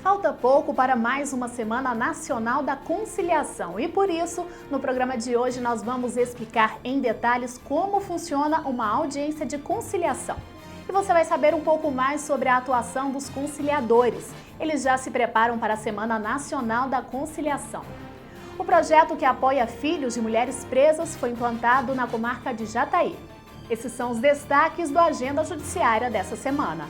Falta pouco para mais uma Semana Nacional da Conciliação e por isso, no programa de hoje nós vamos explicar em detalhes como funciona uma audiência de conciliação. E você vai saber um pouco mais sobre a atuação dos conciliadores. Eles já se preparam para a Semana Nacional da Conciliação. O projeto que apoia filhos de mulheres presas foi implantado na comarca de Jataí. Esses são os destaques do Agenda Judiciária dessa semana.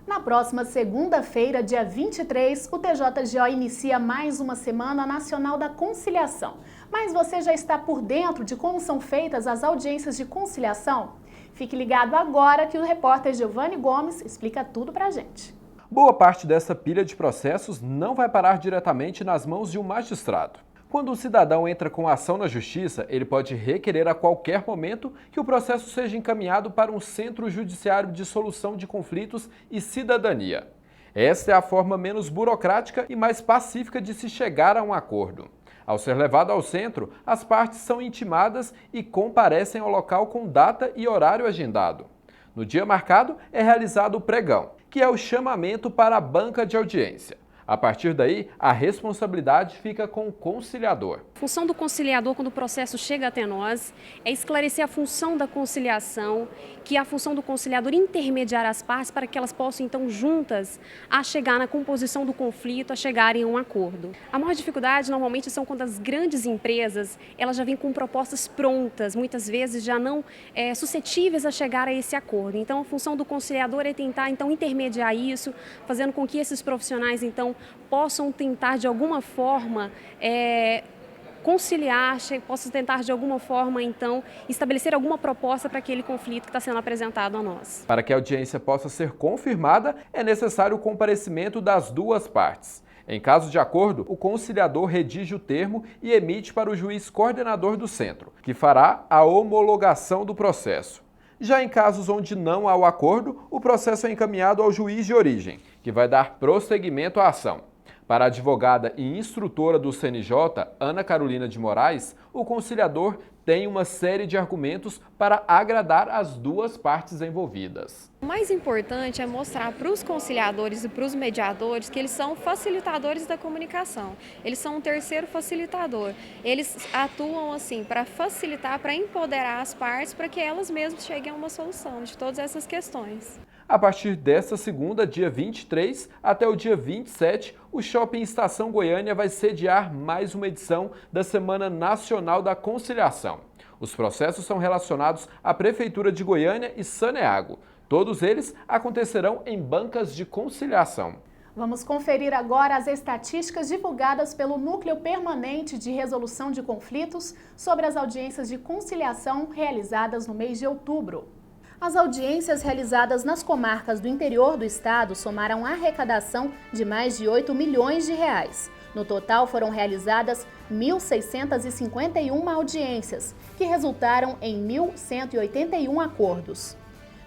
Na próxima segunda-feira, dia 23, o TJGO inicia mais uma Semana Nacional da Conciliação. Mas você já está por dentro de como são feitas as audiências de conciliação? Fique ligado agora que o repórter Giovanni Gomes explica tudo pra gente. Boa parte dessa pilha de processos não vai parar diretamente nas mãos de um magistrado. Quando um cidadão entra com ação na justiça, ele pode requerer a qualquer momento que o processo seja encaminhado para um centro judiciário de solução de conflitos e cidadania. Essa é a forma menos burocrática e mais pacífica de se chegar a um acordo. Ao ser levado ao centro, as partes são intimadas e comparecem ao local com data e horário agendado. No dia marcado, é realizado o pregão, que é o chamamento para a banca de audiência. A partir daí, a responsabilidade fica com o conciliador. A função do conciliador, quando o processo chega até nós, é esclarecer a função da conciliação, que é a função do conciliador intermediar as partes para que elas possam, então, juntas, a chegar na composição do conflito, a chegarem a um acordo. A maior dificuldade, normalmente, são quando as grandes empresas, elas já vêm com propostas prontas, muitas vezes já não suscetíveis a chegar a esse acordo. Então, a função do conciliador é tentar, então, intermediar isso, fazendo com que esses profissionais, então, possam tentar de alguma forma conciliar, possam tentar de alguma forma então estabelecer alguma proposta para aquele conflito que está sendo apresentado a nós. Para que a audiência possa ser confirmada, é necessário o comparecimento das duas partes. Em caso de acordo, o conciliador redige o termo e emite para o juiz coordenador do centro, que fará a homologação do processo. Já em casos onde não há o acordo, o processo é encaminhado ao juiz de origem, que vai dar prosseguimento à ação. Para a advogada e instrutora do CNJ, Ana Carolina de Moraes, o conciliador tem uma série de argumentos para agradar as duas partes envolvidas. O mais importante é mostrar para os conciliadores e para os mediadores que eles são facilitadores da comunicação. Eles são um terceiro facilitador. Eles atuam assim para facilitar, para empoderar as partes para que elas mesmas cheguem a uma solução de todas essas questões. A partir desta segunda, dia 23, até o dia 27, o Shopping Estação Goiânia vai sediar mais uma edição da Semana Nacional da Conciliação. Os processos são relacionados à Prefeitura de Goiânia e Saneago. Todos eles acontecerão em bancas de conciliação. Vamos conferir agora as estatísticas divulgadas pelo Núcleo Permanente de Resolução de Conflitos sobre as audiências de conciliação realizadas no mês de outubro. As audiências realizadas nas comarcas do interior do estado somaram a arrecadação de mais de 8 milhões de reais. No total, foram realizadas 1.651 audiências, que resultaram em 1.181 acordos.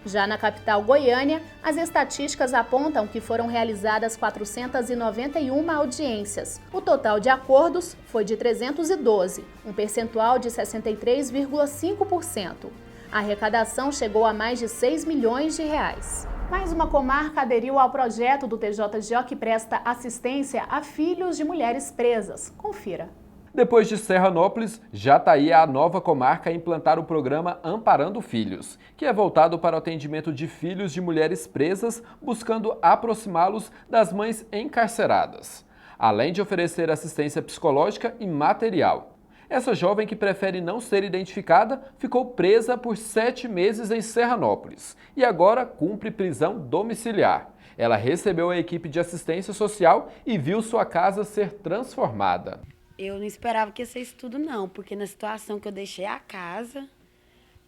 Já na capital Goiânia, as estatísticas apontam que foram realizadas 491 audiências. O total de acordos foi de 312, um percentual de 63,5%. A arrecadação chegou a mais de 6 milhões de reais. Mais uma comarca aderiu ao projeto do TJGO que presta assistência a filhos de mulheres presas. Confira. Depois de Serranópolis, Jataí é a nova comarca a implantar o programa Amparando Filhos, que é voltado para o atendimento de filhos de mulheres presas, buscando aproximá-los das mães encarceradas, além de oferecer assistência psicológica e material. Essa jovem, que prefere não ser identificada, ficou presa por 7 meses em Serranópolis e agora cumpre prisão domiciliar. Ela recebeu a equipe de assistência social e viu sua casa ser transformada. Eu não esperava que ia ser isso tudo não, porque na situação que eu deixei a casa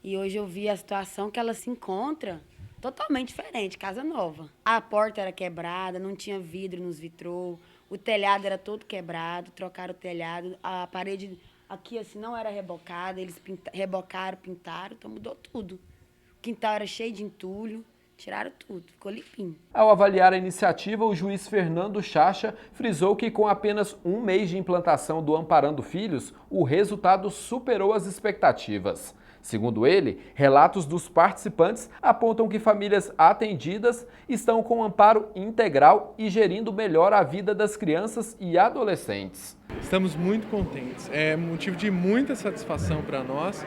e hoje eu vi a situação que ela se encontra totalmente diferente, casa nova. A porta era quebrada, não tinha vidro nos vitrô, O telhado era todo quebrado, trocaram o telhado, a parede aqui assim não era rebocada, eles rebocaram, pintaram, então mudou tudo. O quintal era cheio de entulho, tiraram tudo, ficou limpinho. Ao avaliar a iniciativa, o juiz Fernando Chacha frisou que com apenas um mês de implantação do Amparando Filhos, o resultado superou as expectativas. Segundo ele, relatos dos participantes apontam que famílias atendidas estão com amparo integral e gerindo melhor a vida das crianças e adolescentes. Estamos muito contentes. É motivo de muita satisfação para nós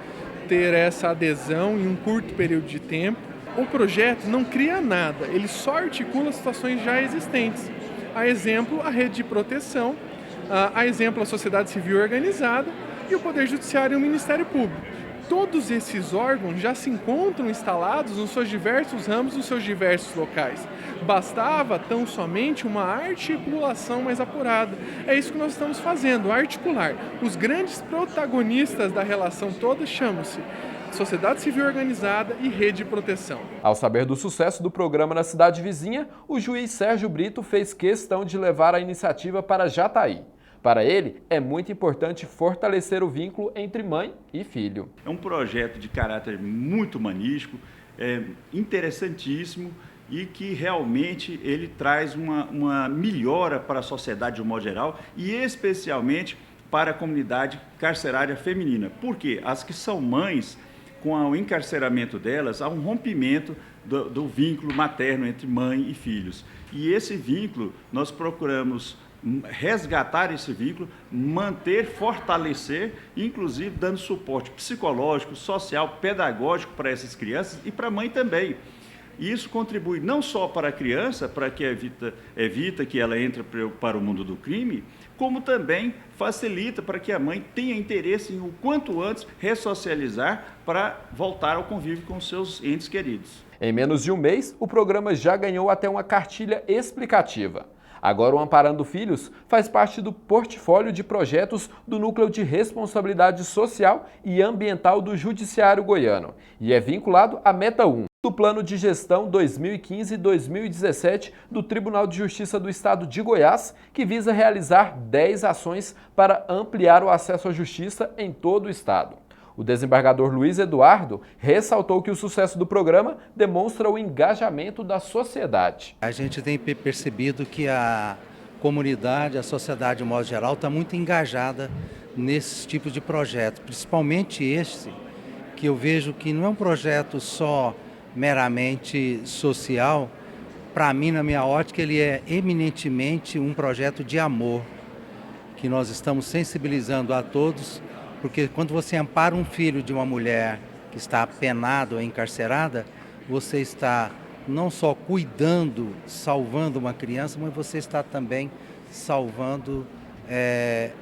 ter essa adesão em um curto período de tempo. O projeto não cria nada, ele só articula situações já existentes. A exemplo, a rede de proteção, a exemplo, a sociedade civil organizada e o Poder Judiciário e o Ministério Público. Todos esses órgãos já se encontram instalados nos seus diversos ramos, nos seus diversos locais. Bastava tão somente uma articulação mais apurada. É isso que nós estamos fazendo, articular. Os grandes protagonistas da relação toda chamam-se Sociedade Civil Organizada e Rede de Proteção. Ao saber do sucesso do programa na cidade vizinha, o juiz Sérgio Brito fez questão de levar a iniciativa para Jataí. Para ele, é muito importante fortalecer o vínculo entre mãe e filho. É um projeto de caráter muito humanístico, interessantíssimo e que realmente ele traz uma melhora para a sociedade de um modo geral e especialmente para a comunidade carcerária feminina. Porque as que são mães, com o encarceramento delas, há um rompimento do vínculo materno entre mãe e filhos. E esse vínculo, nós procuramos resgatar esse vínculo, manter, fortalecer, inclusive dando suporte psicológico, social, pedagógico para essas crianças e para a mãe também. E isso contribui não só para a criança, para que evita que ela entre para o mundo do crime, como também facilita para que a mãe tenha interesse em o quanto antes ressocializar para voltar ao convívio com seus entes queridos. Em menos de um mês, o programa já ganhou até uma cartilha explicativa. Agora o Amparando Filhos faz parte do portfólio de projetos do Núcleo de Responsabilidade Social e Ambiental do Judiciário Goiano e é vinculado à Meta 1 do Plano de Gestão 2015-2017 do Tribunal de Justiça do Estado de Goiás, que visa realizar 10 ações para ampliar o acesso à justiça em todo o estado. O desembargador Luiz Eduardo ressaltou que o sucesso do programa demonstra o engajamento da sociedade. A gente tem percebido que a comunidade, a sociedade de modo geral, está muito engajada nesses tipos de projetos, principalmente esse, que eu vejo que não é um projeto só meramente social. Para mim, na minha ótica, ele é eminentemente um projeto de amor, que nós estamos sensibilizando a todos. Porque quando você ampara um filho de uma mulher que está penada ou encarcerada, você está não só cuidando, salvando uma criança, mas você está também salvando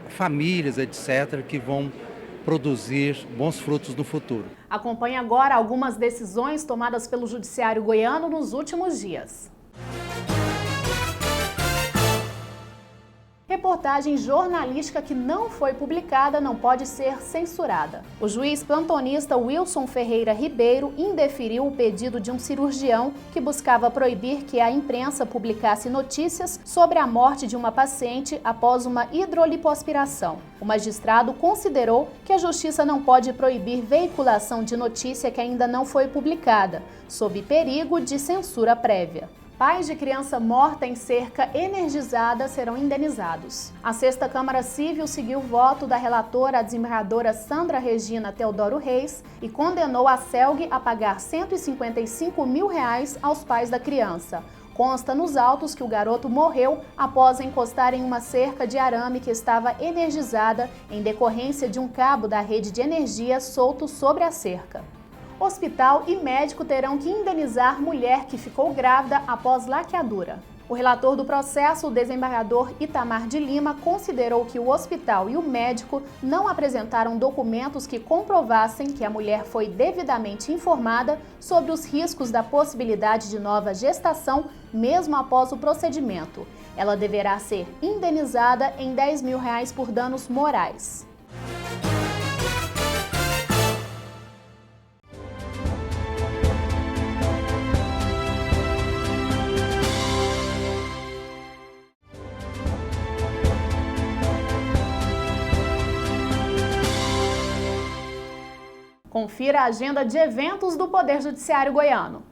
famílias, etc., que vão produzir bons frutos no futuro. Acompanhe agora algumas decisões tomadas pelo Judiciário Goiano nos últimos dias. Reportagem jornalística que não foi publicada não pode ser censurada. O juiz plantonista Wilson Ferreira Ribeiro indeferiu o pedido de um cirurgião que buscava proibir que a imprensa publicasse notícias sobre a morte de uma paciente após uma hidrolipoaspiração. O magistrado considerou que a Justiça não pode proibir veiculação de notícia que ainda não foi publicada, sob perigo de censura prévia. Pais de criança morta em cerca energizada serão indenizados. A 6ª Câmara Civil seguiu o voto da relatora, a desembargadora Sandra Regina Teodoro Reis, e condenou a CELG a pagar R$ 155 mil aos pais da criança. Consta nos autos que o garoto morreu após encostar em uma cerca de arame que estava energizada em decorrência de um cabo da rede de energia solto sobre a cerca. Hospital e médico terão que indenizar mulher que ficou grávida após laqueadura. O relator do processo, o desembargador Itamar de Lima, considerou que o hospital e o médico não apresentaram documentos que comprovassem que a mulher foi devidamente informada sobre os riscos da possibilidade de nova gestação, mesmo após o procedimento. Ela deverá ser indenizada em R$ 10 mil por danos morais. Confira a agenda de eventos do Poder Judiciário Goiano.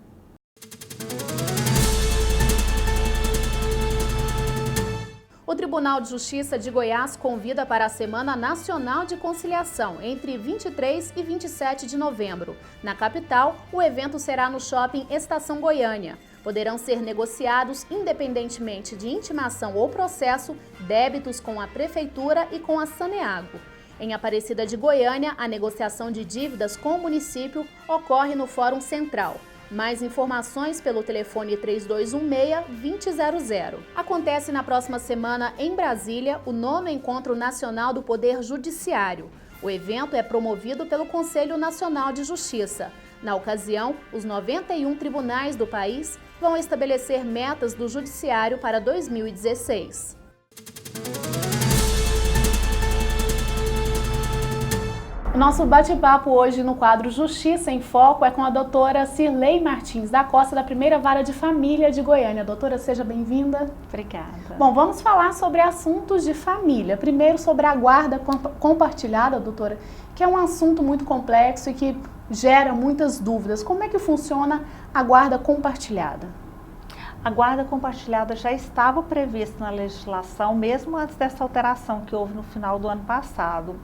O Tribunal de Justiça de Goiás convida para a Semana Nacional de Conciliação, entre 23 e 27 de novembro. Na capital, o evento será no Shopping Estação Goiânia. Poderão ser negociados, independentemente de intimação ou processo, débitos com a Prefeitura e com a Saneago. Em Aparecida de Goiânia, a negociação de dívidas com o município ocorre no Fórum Central. Mais informações pelo telefone 3216-2000. Acontece na próxima semana em Brasília o 9º Encontro Nacional do Poder Judiciário. O evento é promovido pelo Conselho Nacional de Justiça. Na ocasião, os 91 tribunais do país vão estabelecer metas do Judiciário para 2016. O nosso bate-papo hoje no quadro Justiça em Foco é com a doutora Cirlei Martins da Costa, da Primeira Vara de Família de Goiânia. Doutora, seja bem-vinda. Obrigada. Bom, vamos falar sobre assuntos de família. Primeiro sobre a guarda compartilhada, doutora, que é um assunto muito complexo e que gera muitas dúvidas. Como é que funciona a guarda compartilhada? A guarda compartilhada já estava prevista na legislação, mesmo antes dessa alteração que houve no final do ano passado.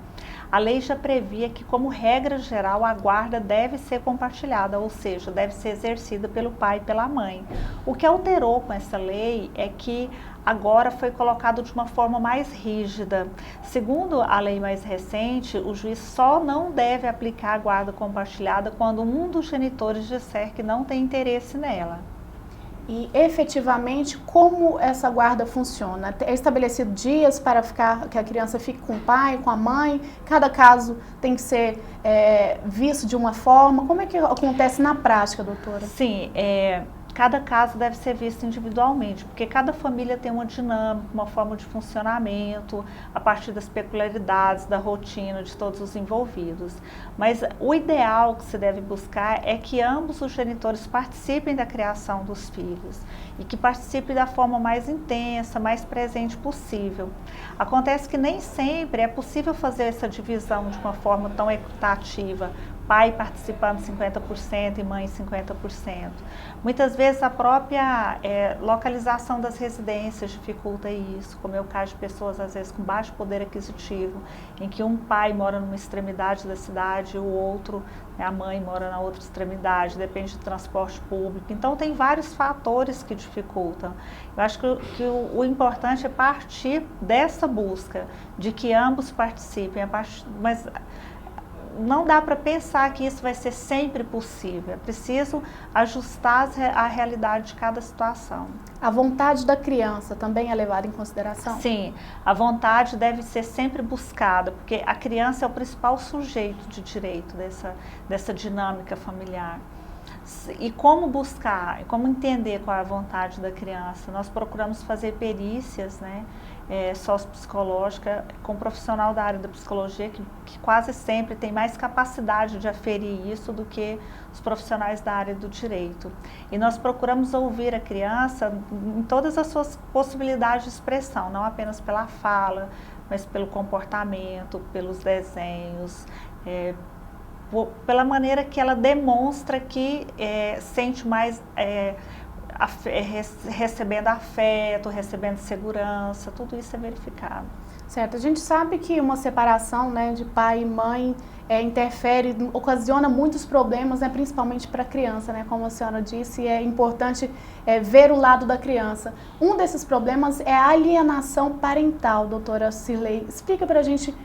A lei já previa que, como regra geral, a guarda deve ser compartilhada, ou seja, deve ser exercida pelo pai e pela mãe. O que alterou com essa lei é que agora foi colocado de uma forma mais rígida. Segundo a lei mais recente, o juiz só não deve aplicar a guarda compartilhada quando um dos genitores disser que não tem interesse nela. E efetivamente, como essa guarda funciona? É estabelecido dias para que a criança fique com o pai, com a mãe? Cada caso tem que ser visto de uma forma? Como é que acontece na prática, doutora? Sim, cada caso deve ser visto individualmente, porque cada família tem uma dinâmica, uma forma de funcionamento, a partir das peculiaridades, da rotina de todos os envolvidos. Mas o ideal que se deve buscar é que ambos os genitores participem da criação dos filhos e que participem da forma mais intensa, mais presente possível. Acontece que nem sempre é possível fazer essa divisão de uma forma tão equitativa, pai participando 50% e mãe 50%. Muitas vezes a própria localização das residências dificulta isso, como é o caso de pessoas às vezes com baixo poder aquisitivo, em que um pai mora numa extremidade da cidade e o outro, a mãe mora na outra extremidade, depende do transporte público. Então tem vários fatores que dificultam. Eu acho que o importante é partir dessa busca, de que ambos participem, mas não dá para pensar que isso vai ser sempre possível. É preciso ajustar a realidade de cada situação. A vontade da criança também é levada em consideração? Sim, a vontade deve ser sempre buscada, porque a criança é o principal sujeito de direito dessa dinâmica familiar. E como buscar, como entender qual é a vontade da criança? Nós procuramos fazer perícias, sociopsicológica com um profissional da área da psicologia que quase sempre tem mais capacidade de aferir isso do que os profissionais da área do direito. E nós procuramos ouvir a criança em todas as suas possibilidades de expressão, não apenas pela fala, mas pelo comportamento, pelos desenhos, pela maneira que ela demonstra que sente mais recebendo afeto, recebendo segurança, tudo isso é verificado. Certo, a gente sabe que uma separação de pai e mãe interfere, ocasiona muitos problemas, principalmente para a criança, como a senhora disse, e é importante ver o lado da criança. Um desses problemas é a alienação parental, doutora Cirlei. Explica para a gente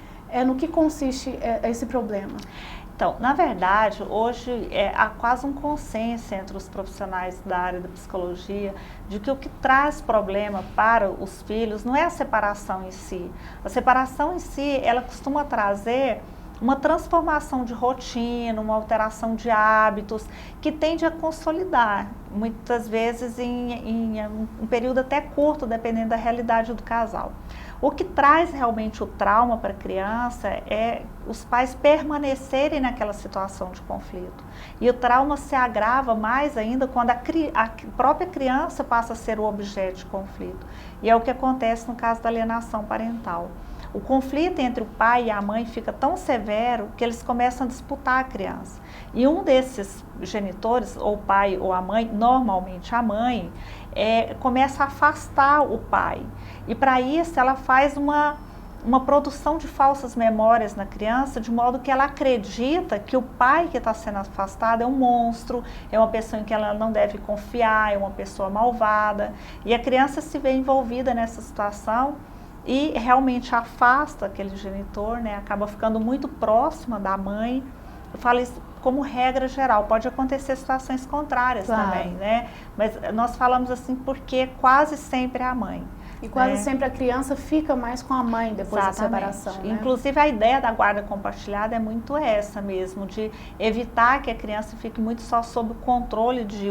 no que consiste esse problema. Então, na verdade, hoje há quase um consenso entre os profissionais da área da psicologia de que o que traz problema para os filhos não é a separação em si. A separação em si, ela costuma trazer uma transformação de rotina, uma alteração de hábitos que tende a consolidar, muitas vezes em um período até curto, dependendo da realidade do casal. O que traz realmente o trauma para a criança é os pais permanecerem naquela situação de conflito. E o trauma se agrava mais ainda quando a própria criança passa a ser o objeto de conflito. E é o que acontece no caso da alienação parental. O conflito entre o pai e a mãe fica tão severo que eles começam a disputar a criança. E um desses genitores, ou o pai ou a mãe, normalmente a mãe, começa a afastar o pai. E para isso ela faz uma produção de falsas memórias na criança, de modo que ela acredita que o pai que está sendo afastado é um monstro, é uma pessoa em que ela não deve confiar, é uma pessoa malvada. E a criança se vê envolvida nessa situação e realmente afasta aquele genitor, né? Acaba ficando muito próxima da mãe. Eu falo isso como regra geral, pode acontecer situações contrárias também, né? Mas nós falamos assim porque quase sempre é a mãe. E quase sempre a criança fica mais com a mãe depois da separação, né? Inclusive a ideia da guarda compartilhada é muito essa mesmo, de evitar que a criança fique muito só sob o controle de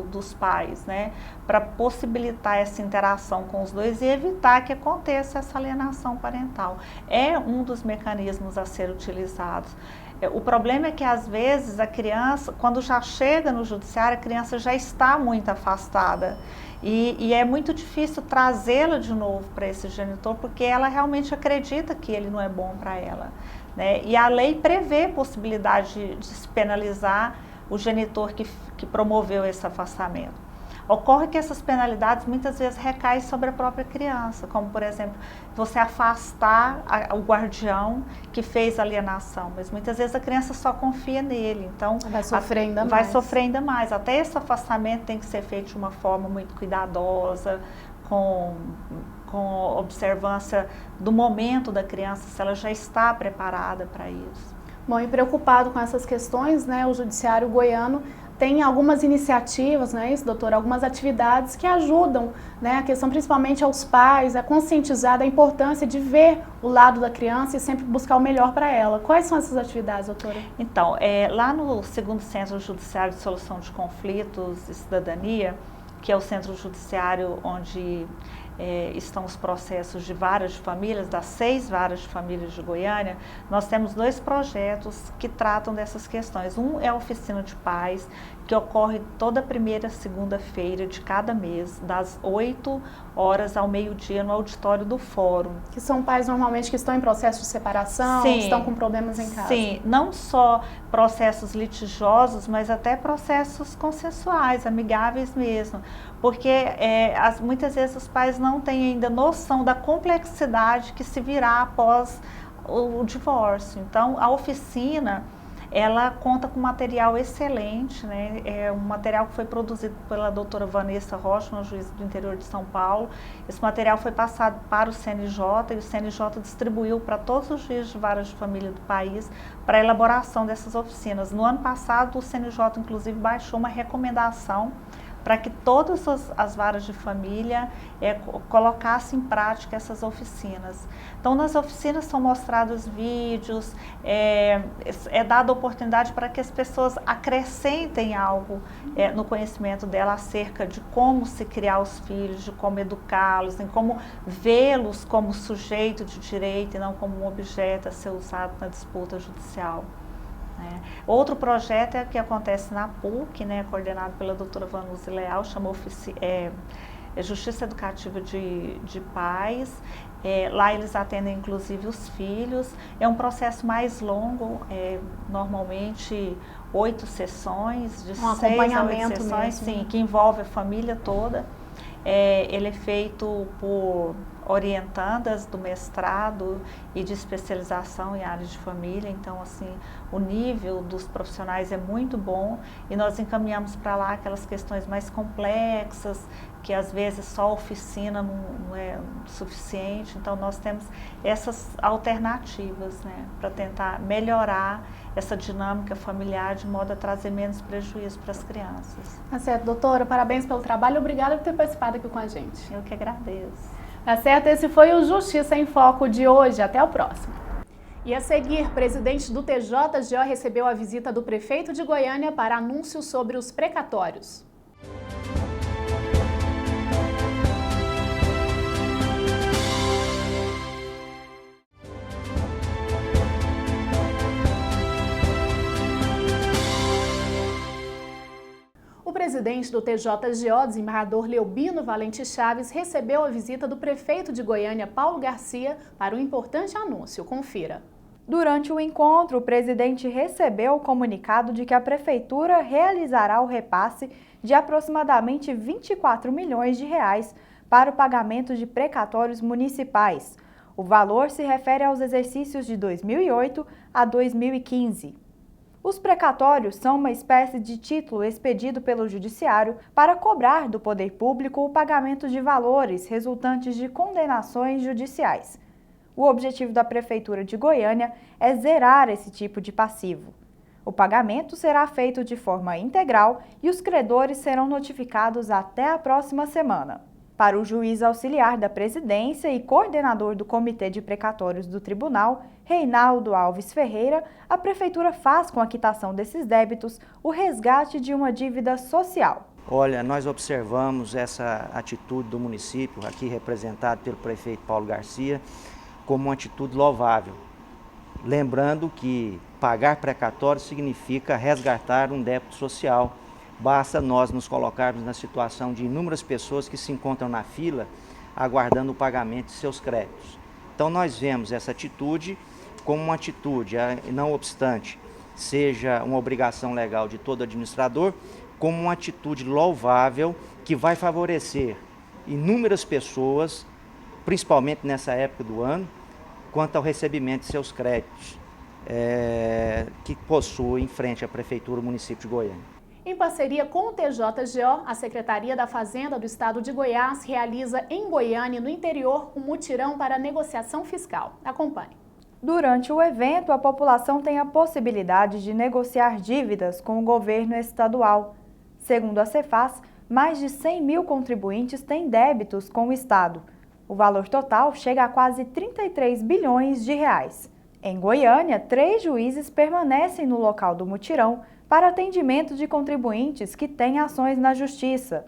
dos pais, né? Para possibilitar essa interação com os dois e evitar que aconteça essa alienação parental. É um dos mecanismos a ser utilizados. O problema é que às vezes a criança, quando já chega no judiciário, a criança já está muito afastada. E é muito difícil trazê-la de novo para esse genitor, porque ela realmente acredita que ele não é bom para ela, né? E a lei prevê possibilidade de se penalizar o genitor que promoveu esse afastamento. Ocorre que essas penalidades muitas vezes recaem sobre a própria criança, como por exemplo, você afastar o guardião que fez a alienação, mas muitas vezes a criança só confia nele, então vai sofrer ainda mais. Vai sofrer ainda mais. Até esse afastamento tem que ser feito de uma forma muito cuidadosa, com observância do momento da criança, se ela já está preparada para isso. Bom, e preocupado com essas questões, né, o Judiciário goiano tem algumas iniciativas, não é isso, doutora? Algumas atividades que ajudam, né, a questão principalmente aos pais, a conscientizar da importância de ver o lado da criança e sempre buscar o melhor para ela. Quais são essas atividades, doutora? Então, lá no 2º Centro Judiciário de Solução de Conflitos e Cidadania, que é o centro judiciário onde estão os processos de varas de famílias, das 6 varas de famílias de Goiânia, nós temos 2 projetos que tratam dessas questões. Um é a oficina de pais, que ocorre toda primeira segunda-feira de cada mês, das 8 horas ao meio-dia no auditório do Fórum. Que são pais normalmente que estão em processo de separação, sim, estão com problemas em casa. Sim, não só processos litigiosos, mas até processos consensuais, amigáveis mesmo. Porque muitas vezes os pais não têm ainda noção da complexidade que se virá após o divórcio. Então, a oficina, ela conta com material excelente, né? É um material que foi produzido pela doutora Vanessa Rocha, uma juíza do interior de São Paulo. Esse material foi passado para o CNJ e o CNJ distribuiu para todos os juízes de varas de família do país para a elaboração dessas oficinas. No ano passado, o CNJ, inclusive, baixou uma recomendação para que todas as varas de família colocassem em prática essas oficinas. Então, nas oficinas são mostrados vídeos, é dada oportunidade para que as pessoas acrescentem algo no conhecimento dela acerca de como se criar os filhos, de como educá-los, em como vê-los como sujeito de direito e não como um objeto a ser usado na disputa judicial. Outro projeto que acontece na PUC, né, coordenado pela doutora Vanuzi Leal, chama Justiça Educativa de Pais. Lá eles atendem inclusive os filhos. É um processo mais longo, normalmente 8 sessões, de 6 a 8 sessões, sim, que envolve a família toda. Ele é feito por orientandas do mestrado e de especialização em áreas de família, então assim, o nível dos profissionais é muito bom e nós encaminhamos para lá aquelas questões mais complexas, que às vezes só a oficina não é suficiente, então nós temos essas alternativas, né, para tentar melhorar essa dinâmica familiar de modo a trazer menos prejuízo para as crianças. Tá certo, doutora, parabéns pelo trabalho, obrigada por ter participado aqui com a gente. Eu que agradeço. Tá certo, esse foi o Justiça em Foco de hoje, até o próximo. E a seguir, presidente do TJGO recebeu a visita do prefeito de Goiânia para anúncios sobre os precatórios. O presidente do TJGO, desembargador Leobino Valente Chaves, recebeu a visita do prefeito de Goiânia, Paulo Garcia, para um importante anúncio. Confira. Durante o encontro, o presidente recebeu o comunicado de que a prefeitura realizará o repasse de aproximadamente 24 milhões de reais para o pagamento de precatórios municipais. O valor se refere aos exercícios de 2008 a 2015. Os precatórios são uma espécie de título expedido pelo Judiciário para cobrar do poder público o pagamento de valores resultantes de condenações judiciais. O objetivo da Prefeitura de Goiânia é zerar esse tipo de passivo. O pagamento será feito de forma integral e os credores serão notificados até a próxima semana. Para o juiz auxiliar da presidência e coordenador do Comitê de Precatórios do Tribunal, Reinaldo Alves Ferreira, a Prefeitura faz com a quitação desses débitos o resgate de uma dívida social. Olha, nós observamos essa atitude do município, aqui representado pelo prefeito Paulo Garcia, como uma atitude louvável. Lembrando que pagar precatório significa resgatar um débito social. Basta nós nos colocarmos na situação de inúmeras pessoas que se encontram na fila aguardando o pagamento de seus créditos. Então nós vemos essa atitude como uma atitude, não obstante seja uma obrigação legal de todo administrador, como uma atitude louvável que vai favorecer inúmeras pessoas, principalmente nessa época do ano, quanto ao recebimento de seus créditos que possuem frente à Prefeitura do município de Goiânia. Em parceria com o TJGO, a Secretaria da Fazenda do Estado de Goiás realiza em Goiânia, no interior, um mutirão para negociação fiscal. Acompanhe. Durante o evento, a população tem a possibilidade de negociar dívidas com o governo estadual. Segundo a Cefaz, mais de 100 mil contribuintes têm débitos com o Estado. O valor total chega a quase 33 bilhões de reais. Em Goiânia, 3 juízes permanecem no local do mutirão para atendimento de contribuintes que têm ações na Justiça.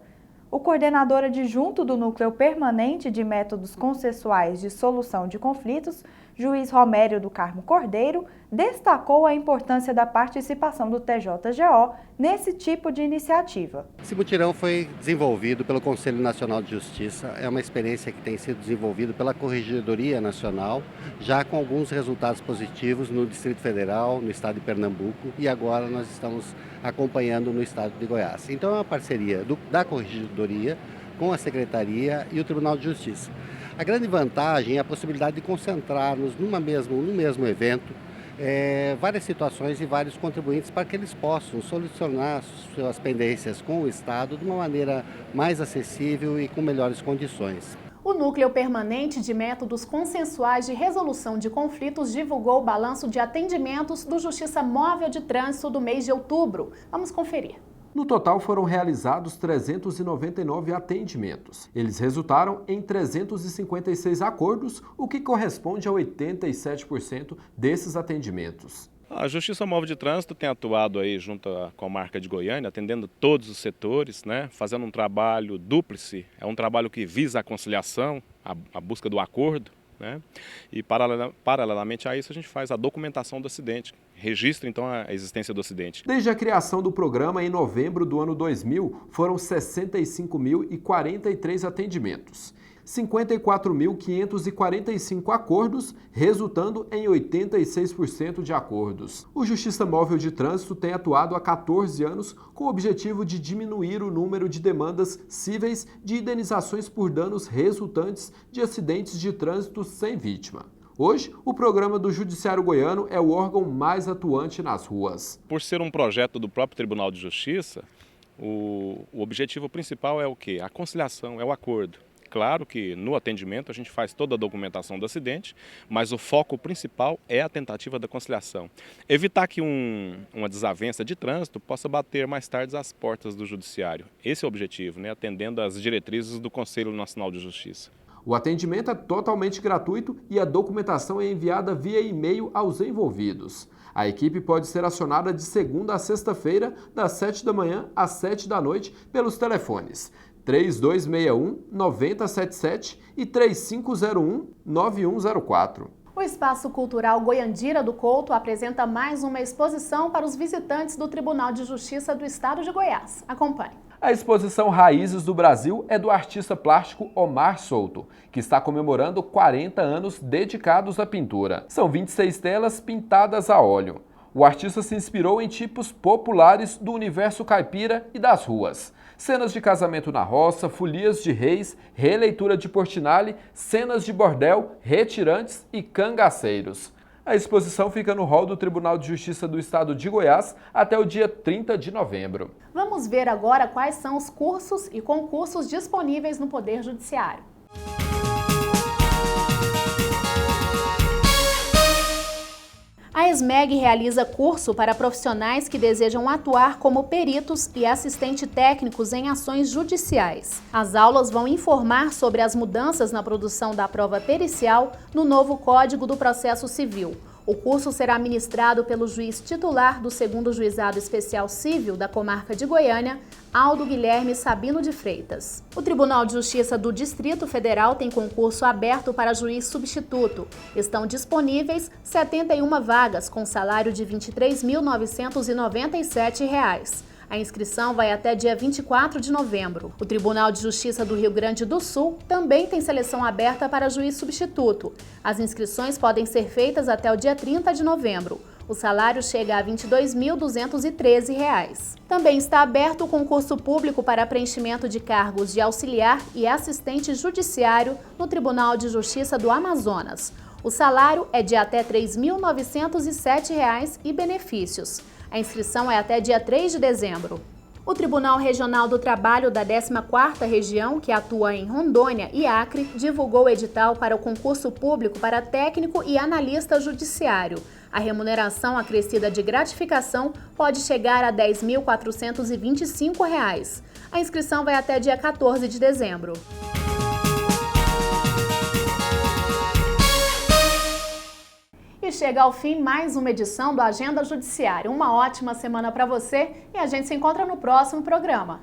O coordenador adjunto do Núcleo Permanente de Métodos Consensuais de Solução de Conflitos, juiz Romério do Carmo Cordeiro, destacou a importância da participação do TJGO nesse tipo de iniciativa. Esse mutirão foi desenvolvido pelo Conselho Nacional de Justiça, é uma experiência que tem sido desenvolvida pela Corregedoria Nacional, já com alguns resultados positivos no Distrito Federal, no estado de Pernambuco, e agora nós estamos acompanhando no estado de Goiás. Então é uma parceria da Corregedoria com a Secretaria e o Tribunal de Justiça. A grande vantagem é a possibilidade de concentrarmos no mesmo evento várias situações e vários contribuintes para que eles possam solucionar suas pendências com o Estado de uma maneira mais acessível e com melhores condições. O Núcleo Permanente de Métodos Consensuais de Resolução de Conflitos divulgou o balanço de atendimentos do Justiça Móvel de Trânsito do mês de outubro. Vamos conferir. No total, foram realizados 399 atendimentos. Eles resultaram em 356 acordos, o que corresponde a 87% desses atendimentos. A Justiça Móvel de Trânsito tem atuado aí junto com a Comarca de Goiânia, atendendo todos os setores, fazendo um trabalho dúplice, é um trabalho que visa a conciliação, a busca do acordo, e paralelamente a isso a gente faz a documentação do acidente, registra então a existência do acidente. Desde a criação do programa em novembro do ano 2000, foram 65.043 atendimentos. 54.545 acordos, resultando em 86% de acordos. O Justiça Móvel de Trânsito tem atuado há 14 anos com o objetivo de diminuir o número de demandas cíveis de indenizações por danos resultantes de acidentes de trânsito sem vítima. Hoje, o programa do Judiciário Goiano é o órgão mais atuante nas ruas. Por ser um projeto do próprio Tribunal de Justiça, o objetivo principal é o quê? A conciliação, é o acordo. Claro que no atendimento a gente faz toda a documentação do acidente, mas o foco principal é a tentativa da conciliação. Evitar que uma desavença de trânsito possa bater mais tarde às portas do Judiciário. Esse é o objetivo, atendendo às diretrizes do Conselho Nacional de Justiça. O atendimento é totalmente gratuito e a documentação é enviada via e-mail aos envolvidos. A equipe pode ser acionada de segunda a sexta-feira, das 7 da manhã às 7 da noite, pelos telefones 3261-9077 e 3501-9104. O Espaço Cultural Goiandira do Couto apresenta mais uma exposição para os visitantes do Tribunal de Justiça do Estado de Goiás. Acompanhe. A exposição Raízes do Brasil é do artista plástico Omar Souto, que está comemorando 40 anos dedicados à pintura. São 26 telas pintadas a óleo. O artista se inspirou em tipos populares do universo caipira e das ruas. Cenas de casamento na roça, folias de reis, releitura de Portinari, cenas de bordel, retirantes e cangaceiros. A exposição fica no hall do Tribunal de Justiça do Estado de Goiás até o dia 30 de novembro. Vamos ver agora quais são os cursos e concursos disponíveis no Poder Judiciário. A ESMEG realiza curso para profissionais que desejam atuar como peritos e assistente técnicos em ações judiciais. As aulas vão informar sobre as mudanças na produção da prova pericial no novo Código do Processo Civil. O curso será ministrado pelo juiz titular do 2º Juizado Especial Civil da Comarca de Goiânia, Aldo Guilherme Sabino de Freitas. O Tribunal de Justiça do Distrito Federal tem concurso aberto para juiz substituto. Estão disponíveis 71 vagas com salário de R$ 23.997. A inscrição vai até dia 24 de novembro. O Tribunal de Justiça do Rio Grande do Sul também tem seleção aberta para juiz substituto. As inscrições podem ser feitas até o dia 30 de novembro. O salário chega a R$ 22.213. Também está aberto o concurso público para preenchimento de cargos de auxiliar e assistente judiciário no Tribunal de Justiça do Amazonas. O salário é de até R$ 3.907 e benefícios. A inscrição é até dia 3 de dezembro. O Tribunal Regional do Trabalho da 14ª Região, que atua em Rondônia e Acre, divulgou o edital para o concurso público para técnico e analista judiciário. A remuneração acrescida de gratificação pode chegar a R$ 10.425. A inscrição vai até dia 14 de dezembro. E chega ao fim mais uma edição do Agenda Judiciária. Uma ótima semana para você e a gente se encontra no próximo programa.